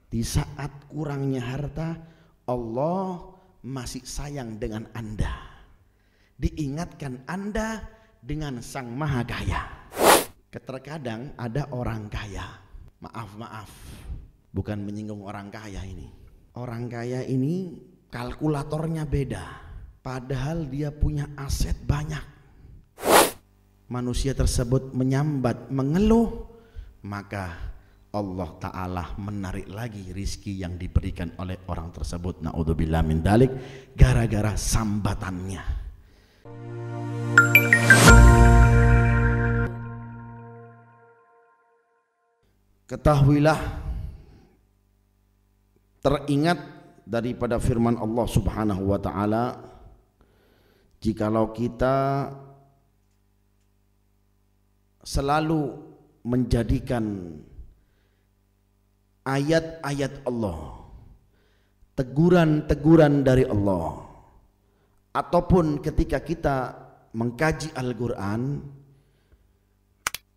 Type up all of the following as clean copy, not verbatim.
Di saat kurangnya harta, Allah masih sayang dengan Anda. Diingatkan Anda dengan Sang Maha Kaya. Terkadang ada orang kaya, maaf, bukan menyinggung orang kaya ini. Orang kaya ini kalkulatornya beda, padahal dia punya aset banyak. Manusia tersebut menyambat, mengeluh, maka Allah Ta'ala menarik lagi rizki yang diberikan oleh orang tersebut. Na'udzubillah min dalik, gara-gara sambatannya. Ketahuilah, teringat daripada firman Allah Subhanahu wa Ta'ala, jikalau kita selalu menjadikan ayat-ayat Allah, teguran-teguran dari Allah, ataupun ketika kita mengkaji Al-Quran,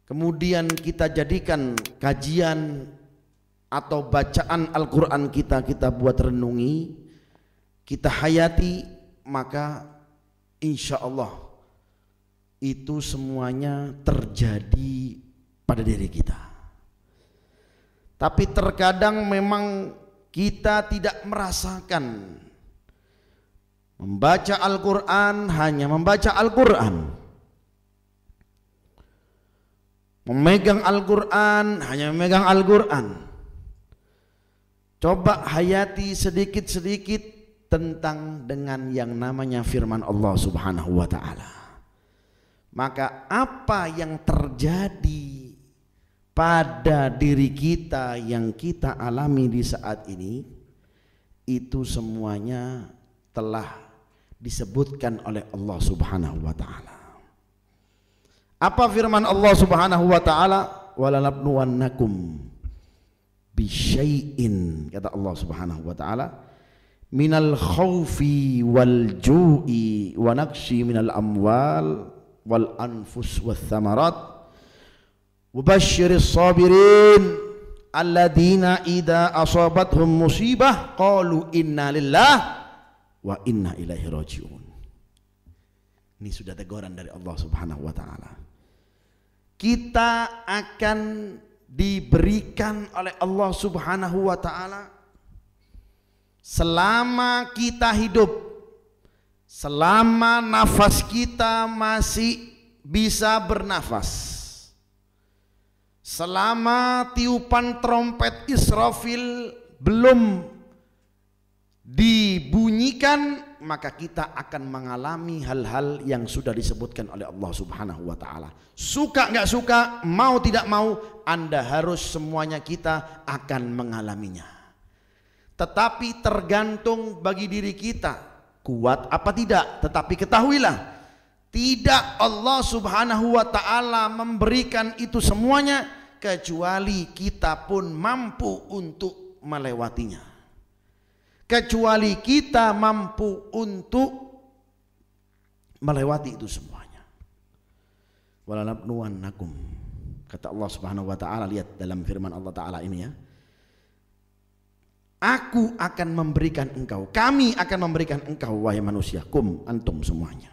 kemudian kita jadikan kajian atau bacaan Al-Quran kita buat renungi, kita hayati, maka insya Allah itu semuanya terjadi pada diri kita. Tapi terkadang memang kita tidak merasakan membaca Al-Quran hanya membaca Al-Quran, memegang Al-Quran hanya memegang Al-Quran. Coba hayati sedikit-sedikit tentang dengan yang namanya firman Allah Subhanahu wa Ta'ala. Maka apa yang terjadi pada diri kita yang kita alami di saat ini, itu semuanya telah disebutkan oleh Allah Subhanahu wa Ta'ala. Apa firman Allah Subhanahu wa Ta'ala? Walanabluwannakum bisyai'in, kata Allah Subhanahu wa Ta'ala, minal khawfi wal ju'i wa naqsi minal amwal wal anfus wath thamarat wabashshiris sabirin alladzina idza asabathum musibah qalu inna lillahi wa inna ilaihi raji'un. Ini sudah teguran dari Allah Subhanahu wa Ta'ala. Kita akan diberikan oleh Allah Subhanahu wa Ta'ala selama kita hidup, selama nafas kita masih bisa bernafas, selama tiupan trompet Israfil belum dibunyikan, maka kita akan mengalami hal-hal yang sudah disebutkan oleh Allah Subhanahu wa Ta'ala. Suka nggak suka, mau tidak mau, Anda harus, semuanya kita akan mengalaminya. Tetapi tergantung bagi diri kita, kuat apa tidak. Tetapi ketahuilah, tidak Allah Subhanahu wa Ta'ala memberikan itu semuanya kecuali kita pun mampu untuk melewatinya, kecuali kita mampu untuk melewati itu semuanya. Walanabluwannakum, kata Allah Subhanahu wa Ta'ala. Lihat dalam firman Allah Ta'ala ini ya, aku akan memberikan engkau, kami akan memberikan engkau wahai manusia, kum, antum semuanya,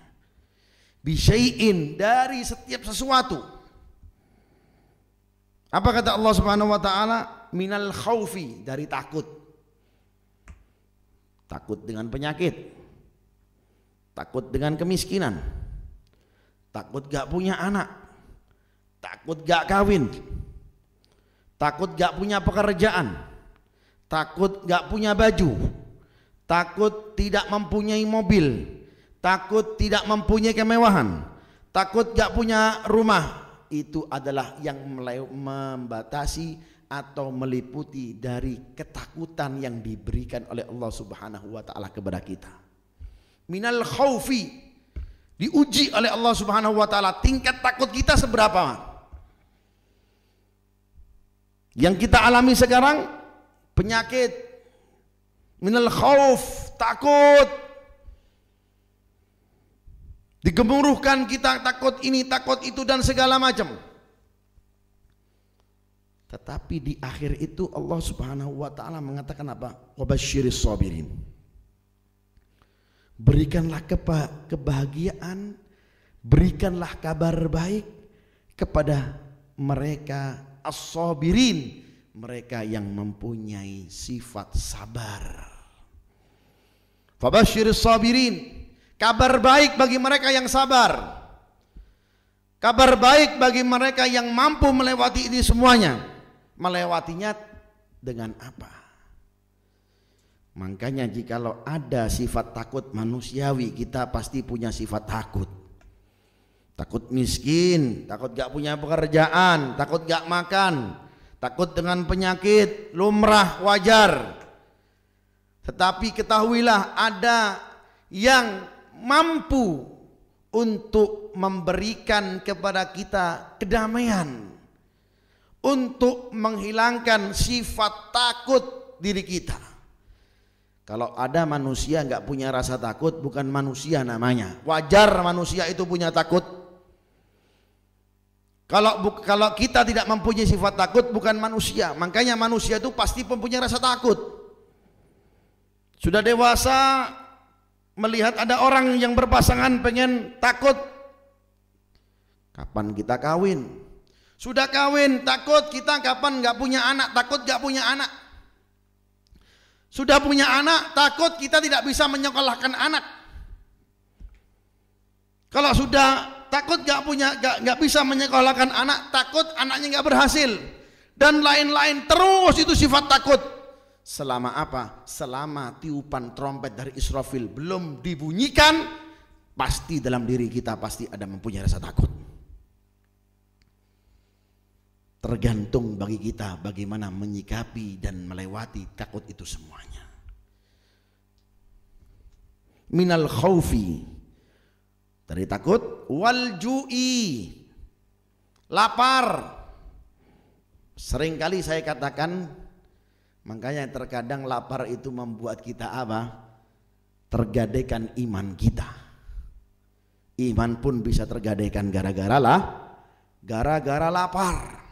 bisyai'in, dari setiap sesuatu. Apa kata Allah Subhanahu wa Ta'ala? Minal khaufi, dari takut. Takut dengan penyakit, takut dengan kemiskinan, takut gak punya anak, takut gak kawin, takut gak punya pekerjaan, takut gak punya baju, takut tidak mempunyai mobil, takut tidak mempunyai kemewahan, takut gak punya rumah. Itu adalah yang membatasi atau meliputi dari ketakutan yang diberikan oleh Allah Subhanahu wa Ta'ala kepada kita. Minal khaufi, diuji oleh Allah Subhanahu wa Ta'ala tingkat takut kita seberapa. Yang kita alami sekarang penyakit, minal khauf, takut, digemuruhkan kita, takut ini, takut itu, dan segala macam. Tetapi di akhir itu Allah Subhanahu wa taala mengatakan apa? Wabasyiris sabirin. Berikanlah kebahagiaan, berikanlah kabar baik kepada mereka as-sabirin, mereka yang mempunyai sifat sabar. Fabasyiris sabirin, kabar baik bagi mereka yang sabar. Kabar baik bagi mereka yang mampu melewati ini semuanya. Melewatinya dengan apa? Makanya jikalau ada sifat takut manusiawi, kita pasti punya sifat takut. Takut miskin, takut gak punya pekerjaan, takut gak makan, takut dengan penyakit, lumrah, wajar. Tetapi ketahuilah ada yang mampu untuk memberikan kepada kita kedamaian, untuk menghilangkan sifat takut diri kita. Kalau ada manusia nggak punya rasa takut, bukan manusia namanya. Wajar manusia itu punya takut. Kalau kita tidak mempunyai sifat takut, bukan manusia. Makanya manusia itu pasti mempunyai rasa takut. Sudah dewasa melihat ada orang yang berpasangan pengen takut, kapan kita kawin? Sudah kawin takut, kita kapan nggak punya anak, takut nggak punya anak. Sudah punya anak takut kita tidak bisa menyekolahkan anak. Kalau sudah takut nggak bisa menyekolahkan anak, takut anaknya nggak berhasil dan lain-lain, terus itu sifat takut. Selama apa? Selama tiupan trompet dari Israfil belum dibunyikan, pasti dalam diri kita pasti ada mempunyai rasa takut. Tergantung bagi kita bagaimana menyikapi dan melewati takut itu semuanya. Minal khaufi, dari takut, wal ju'i, lapar. Seringkali saya katakan, makanya terkadang lapar itu membuat kita apa? Tergadaikan iman kita. Iman pun bisa tergadaikan gara-gara lapar.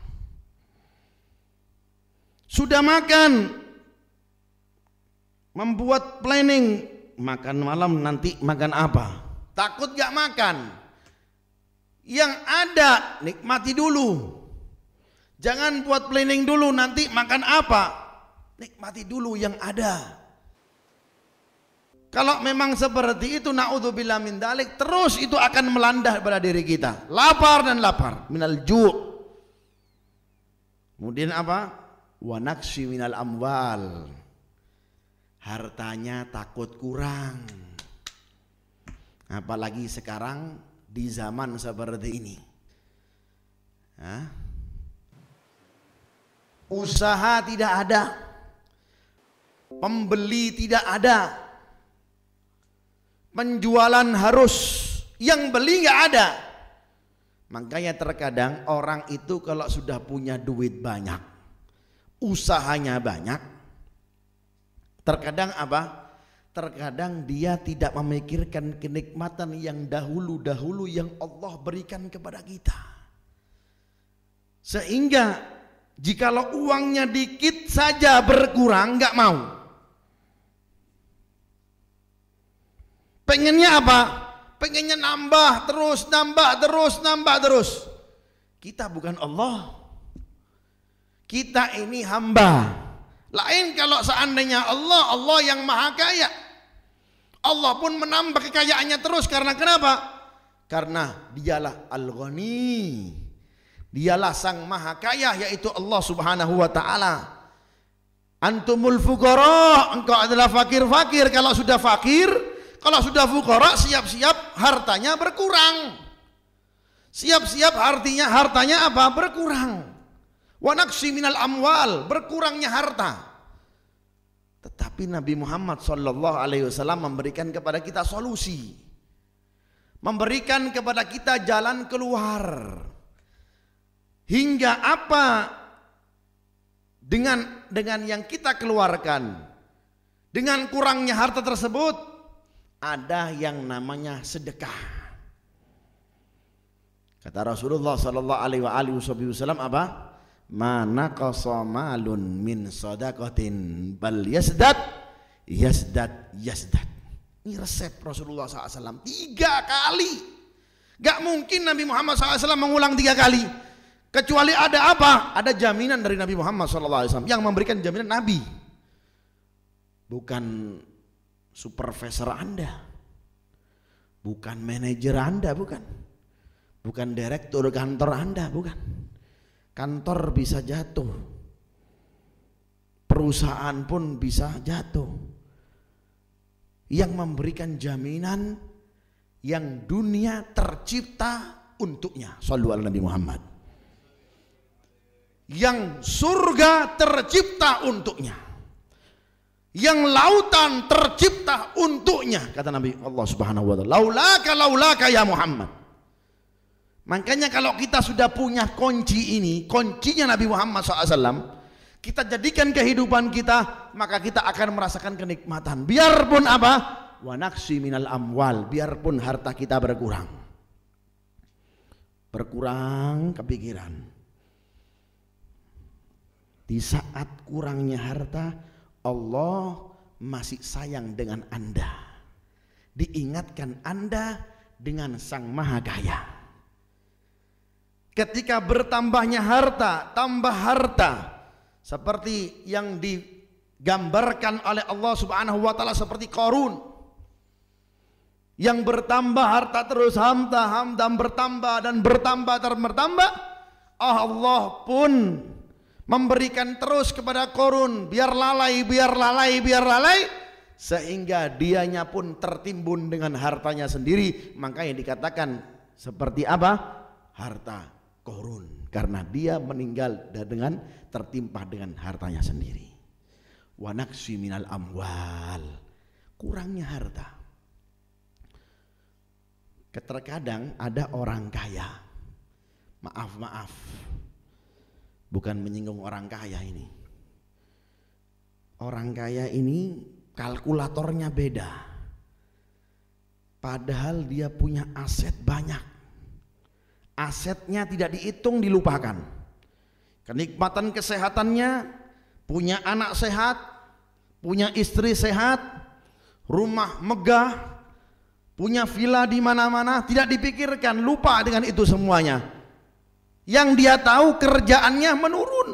Sudah makan, membuat planning, makan malam nanti makan apa? Takut gak makan. Yang ada nikmati dulu. Jangan buat planning dulu nanti makan apa. Nikmati dulu yang ada. Kalau memang seperti itu, naudzubillah min dzalik, terus itu akan melanda pada diri kita. Lapar dan lapar, minal ju'. Kemudian apa? Wa naqsi minal amwal, hartanya takut kurang. Apalagi sekarang di zaman seperti ini, usaha tidak ada, pembeli tidak ada, penjualan harus, yang beli nggak ada. Makanya terkadang orang itu kalau sudah punya duit banyak, usahanya banyak, terkadang apa? Terkadang dia tidak memikirkan kenikmatan yang dahulu-dahulu yang Allah berikan kepada kita. Sehingga jikalau uangnya dikit saja berkurang nggak mau. Pengennya apa? Pengennya nambah terus, nambah terus, nambah terus. Kita bukan Allah. Kita ini hamba. Lain kalau seandainya Allah yang maha kaya, Allah pun menambah kekayaannya terus. Karena kenapa? Karena dialah Al-Ghani, dialah sang maha kaya, yaitu Allah subhanahu wa ta'ala. Antumul fuqara, engkau adalah fakir-fakir. Kalau sudah fakir, kalau sudah fuqara, siap-siap hartanya berkurang. Siap-siap hartanya apa? Berkurang. Wa naqsi minal amwal, berkurangnya harta. Tetapi Nabi Muhammad sallallahu alaihi wasallam memberikan kepada kita solusi, memberikan kepada kita jalan keluar. Hingga apa dengan yang kita keluarkan, dengan kurangnya harta tersebut, ada yang namanya sedekah. Kata Rasulullah sallallahu alaihi wasallam apa? ma naqasa malun min shadaqatin bal yasdad. Ini resep Rasulullah SAW 3 kali. Gak mungkin Nabi Muhammad SAW mengulang 3 kali, kecuali ada apa? Ada jaminan dari Nabi Muhammad SAW. Yang memberikan jaminan Nabi, bukan supervisor Anda, bukan manajer Anda, bukan direktur kantor Anda, bukan. Kantor bisa jatuh, perusahaan pun bisa jatuh. Yang memberikan jaminan yang dunia tercipta untuknya, shallu ala Nabi Muhammad, yang surga tercipta untuknya, yang lautan tercipta untuknya, kata Nabi Allah Subhanahu wa taala, laulaka ya Muhammad. Makanya kalau kita sudah punya kunci ini, kuncinya Nabi Muhammad SAW, kita jadikan kehidupan kita, maka kita akan merasakan kenikmatan. Biarpun apa? Wa naqsi minal amwal, biarpun harta kita berkurang kepikiran. Di saat kurangnya harta, Allah masih sayang dengan Anda, diingatkan Anda dengan Sang Maha Kaya. Ketika bertambahnya harta, tambah harta, seperti yang digambarkan oleh Allah Subhanahu wa taala seperti Qarun, yang bertambah harta terus, hamda bertambah dan bertambah. Allah pun memberikan terus kepada Qarun, biar lalai, sehingga dianya pun tertimbun dengan hartanya sendiri. Makanya dikatakan seperti apa? Harta Qarun, karena dia meninggal dengan tertimpa dengan hartanya sendiri. Wa naqsi minal amwal, kurangnya harta. Terkadang ada orang kaya, maaf, bukan menyinggung orang kaya ini. Orang kaya ini kalkulatornya beda, padahal dia punya aset banyak. Asetnya tidak dihitung, dilupakan. Kenikmatan kesehatannya, punya anak sehat, punya istri sehat, rumah megah, punya villa di mana-mana, tidak dipikirkan, lupa dengan itu semuanya. Yang dia tahu kerjaannya menurun.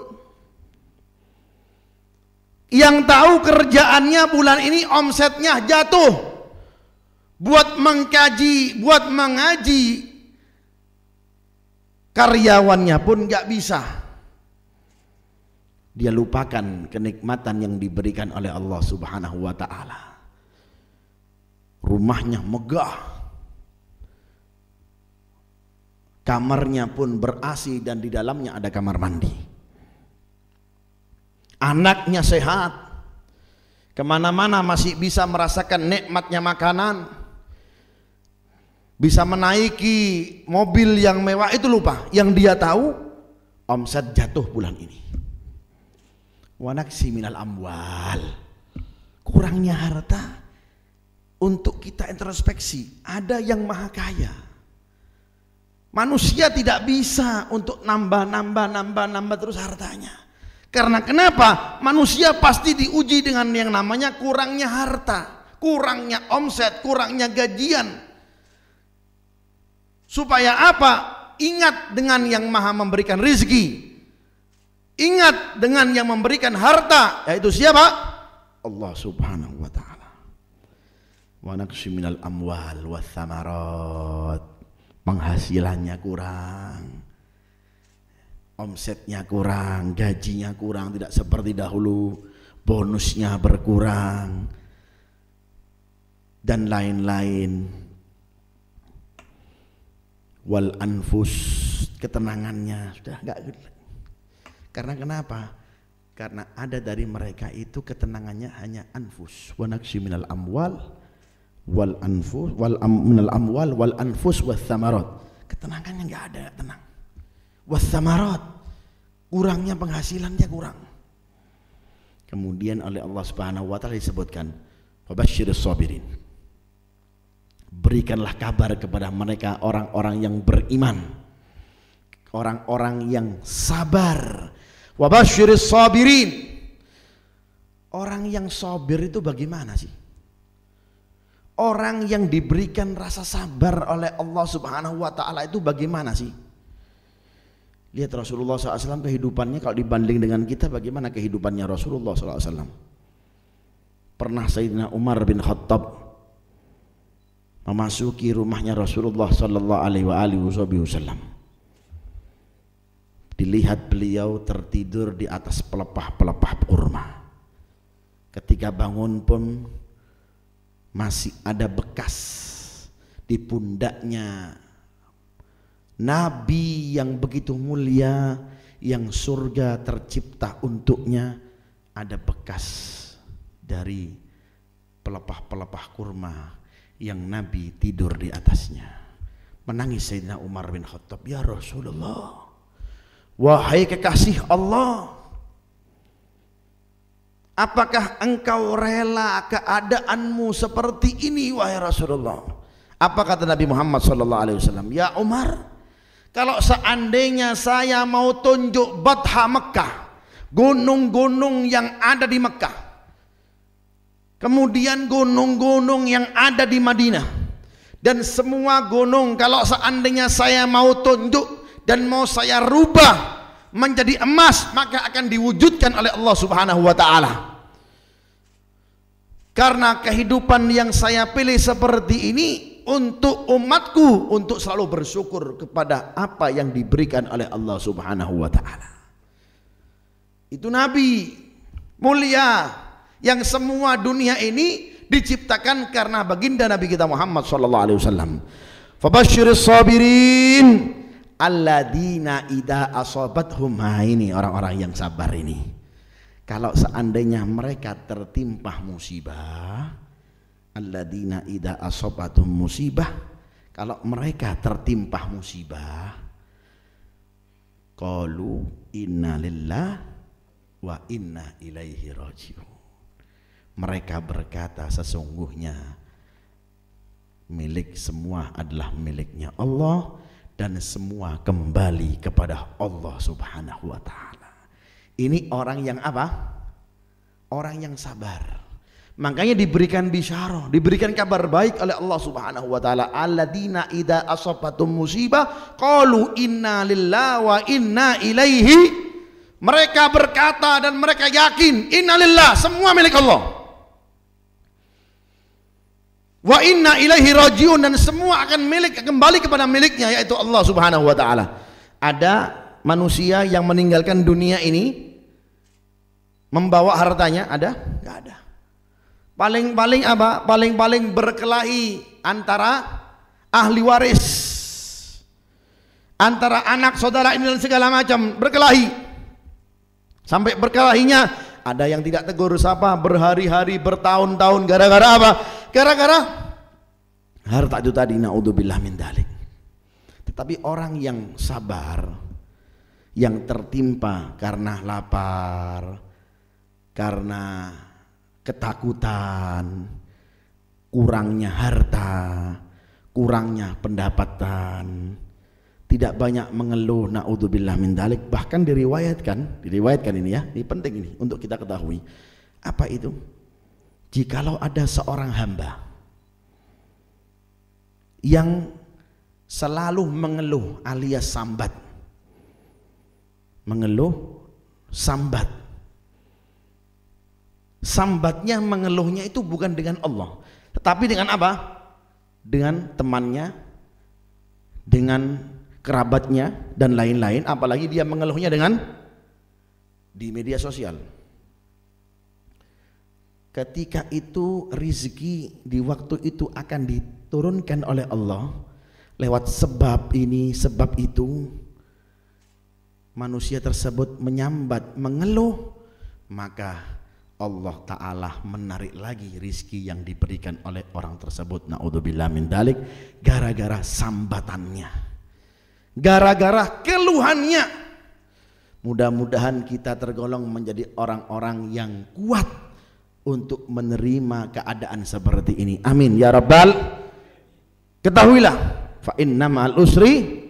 Yang tahu kerjaannya bulan ini omsetnya jatuh. Buat mengkaji, buat mengaji, karyawannya pun gak bisa. Dia lupakan kenikmatan yang diberikan oleh Allah Subhanahu wa ta'ala. Rumahnya megah, kamarnya pun ber-AC dan di dalamnya ada kamar mandi. Anaknya sehat, kemana-mana masih bisa merasakan nikmatnya makanan, bisa menaiki mobil yang mewah, itu lupa. Yang dia tahu omset jatuh bulan ini. Wa naqsi minal amwal, kurangnya harta. Untuk kita introspeksi, ada yang maha kaya. Manusia tidak bisa untuk nambah terus hartanya. Karena kenapa? Manusia pasti diuji dengan yang namanya kurangnya harta, kurangnya omset, kurangnya gajian. Supaya apa? Ingat dengan yang maha memberikan rizki, ingat dengan yang memberikan harta, yaitu siapa? Allah Subhanahu wa ta'ala. Wa naqsi minal amwal wa thamarat, penghasilannya kurang, omsetnya kurang, gajinya kurang, tidak seperti dahulu, bonusnya berkurang, dan lain-lain. Wal anfus, ketenangannya sudah enggak. Karena kenapa? Karena ada dari mereka itu ketenangannya hanya anfus. Wa naqsi minal amwal wal anfus minal amwal wal anfus was thamarat. Ketenangannya enggak ada, tenang. Was thamarat, kurangnya penghasilannya kurang. Kemudian oleh Allah Subhanahu wa taala disebutkan fabashshiris sabirin, berikanlah kabar kepada mereka orang-orang yang beriman. orang-orang yang sabar. Wa basyiris sabirin. Orang yang sabir itu bagaimana sih? Orang yang diberikan rasa sabar oleh Allah Subhanahu wa ta'ala itu bagaimana sih? Lihat Rasulullah SAW kehidupannya, kalau dibanding dengan kita bagaimana kehidupannya Rasulullah SAW. Pernah Sayyidina Umar bin Khattab memasuki rumahnya Rasulullah SAW. Dilihat beliau tertidur di atas pelepah-pelepah kurma. Ketika bangun pun masih ada bekas di pundaknya Nabi yang begitu mulia, yang surga tercipta untuknya, ada bekas dari pelepah-pelepah kurma yang Nabi tidur di atasnya. Menangis Sayyidina Umar bin Khattab, ya Rasulullah, wahai kekasih Allah, apakah engkau rela keadaanmu seperti ini wahai Rasulullah? Apa kata Nabi Muhammad SAW? Ya Umar, kalau seandainya saya mau tunjuk Batha Mekah, gunung-gunung yang ada di Mekah, kemudian gunung-gunung yang ada di Madinah, dan semua gunung kalau seandainya saya mau tunjuk dan mau saya rubah menjadi emas, maka akan diwujudkan oleh Allah Subhanahu wa ta'ala. Karena kehidupan yang saya pilih seperti ini untuk umatku, untuk selalu bersyukur kepada apa yang diberikan oleh Allah Subhanahu wa ta'ala. Itu Nabi mulia yang semua dunia ini diciptakan karena baginda Nabi kita Muhammad sallallahu alaihi wasallam. Fabasyiris sabirin alladzina idza asabathum, ini orang-orang yang sabar ini. Kalau seandainya mereka tertimpa musibah, alladzina idza asabathum musibah, kalau mereka tertimpa musibah, qalu inna lillahi wa inna ilaihi raji'un. Mereka berkata, sesungguhnya milik semua adalah miliknya Allah dan semua kembali kepada Allah Subhanahu wa ta'ala. Ini orang yang apa? Orang yang sabar. Makanya diberikan bisyarah, diberikan kabar baik oleh Allah Subhanahu wa ta'ala. Alladzina idza asabatum musibah qalu inna lillahi wa inna ilaihi. Mereka berkata dan mereka yakin, inna lillah, semua milik Allah, wa inna ilaihi rajiun, dan semua akan kembali kepada miliknya, yaitu Allah Subhanahu wa ta'ala. Ada manusia yang meninggalkan dunia ini membawa hartanya, ada? Enggak ada. Paling-paling apa? Paling-paling berkelahi antara ahli waris, antara anak saudara ini dan segala macam, berkelahi. Sampai berkelahinya ada yang tidak tegur sapa berhari-hari, bertahun-tahun, gara-gara apa? Gara-gara harta itu tadi, naudzubillah min dzalik. Tetapi orang yang sabar, yang tertimpa karena lapar, karena ketakutan, kurangnya harta, kurangnya pendapatan, tidak banyak mengeluh, naudzubillah min dzalik. Bahkan diriwayatkan ini ya, ini penting ini untuk kita ketahui. Apa itu? Jikalau ada seorang hamba yang selalu mengeluh alias sambat, mengeluh, sambat, sambatnya, mengeluhnya itu bukan dengan Allah, tetapi dengan apa? Dengan temannya, dengan kerabatnya dan lain-lain. Apalagi dia mengeluhnya dengan di media sosial. Ketika itu rizki di waktu itu akan diturunkan oleh Allah lewat sebab ini sebab itu. Manusia tersebut menyambat, mengeluh, maka Allah Ta'ala menarik lagi rizki yang diberikan oleh orang tersebut, naudzubillah min dzalik, gara-gara sambatannya, gara-gara keluhannya. Mudah-mudahan kita tergolong menjadi orang-orang yang kuat untuk menerima keadaan seperti ini. Amin ya rabbal. Ketahuilah, fa inna ma'al usri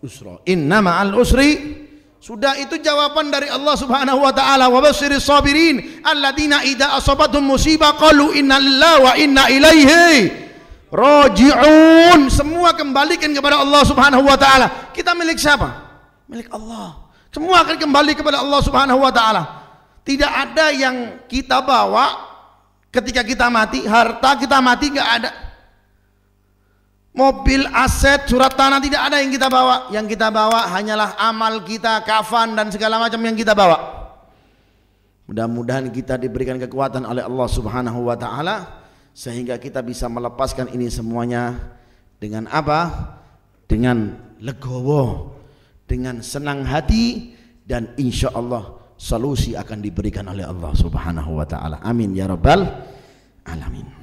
usra. Inna ma'al usri. Sudah, itu jawaban dari Allah Subhanahu wa taala. Wa basyiris sabirin alladzina idza asabathum musibah qalu inna lillahi wa inna ilaihi raji'un. Semua kembalikan kepada Allah Subhanahu wa taala. Kita milik siapa? Milik Allah. Semua akan kembali kepada Allah Subhanahu wa taala. Tidak ada yang kita bawa ketika kita mati. Harta kita mati enggak ada. Mobil, aset, surat tanah tidak ada yang kita bawa. Yang kita bawa hanyalah amal kita, kafan dan segala macam yang kita bawa. Mudah-mudahan kita diberikan kekuatan oleh Allah Subhanahu wa taala sehingga kita bisa melepaskan ini semuanya dengan apa? Dengan legowo, dengan senang hati, dan insya Allah solusi akan diberikan oleh Allah Subhanahu wa taala. Amin ya rabbal alamin.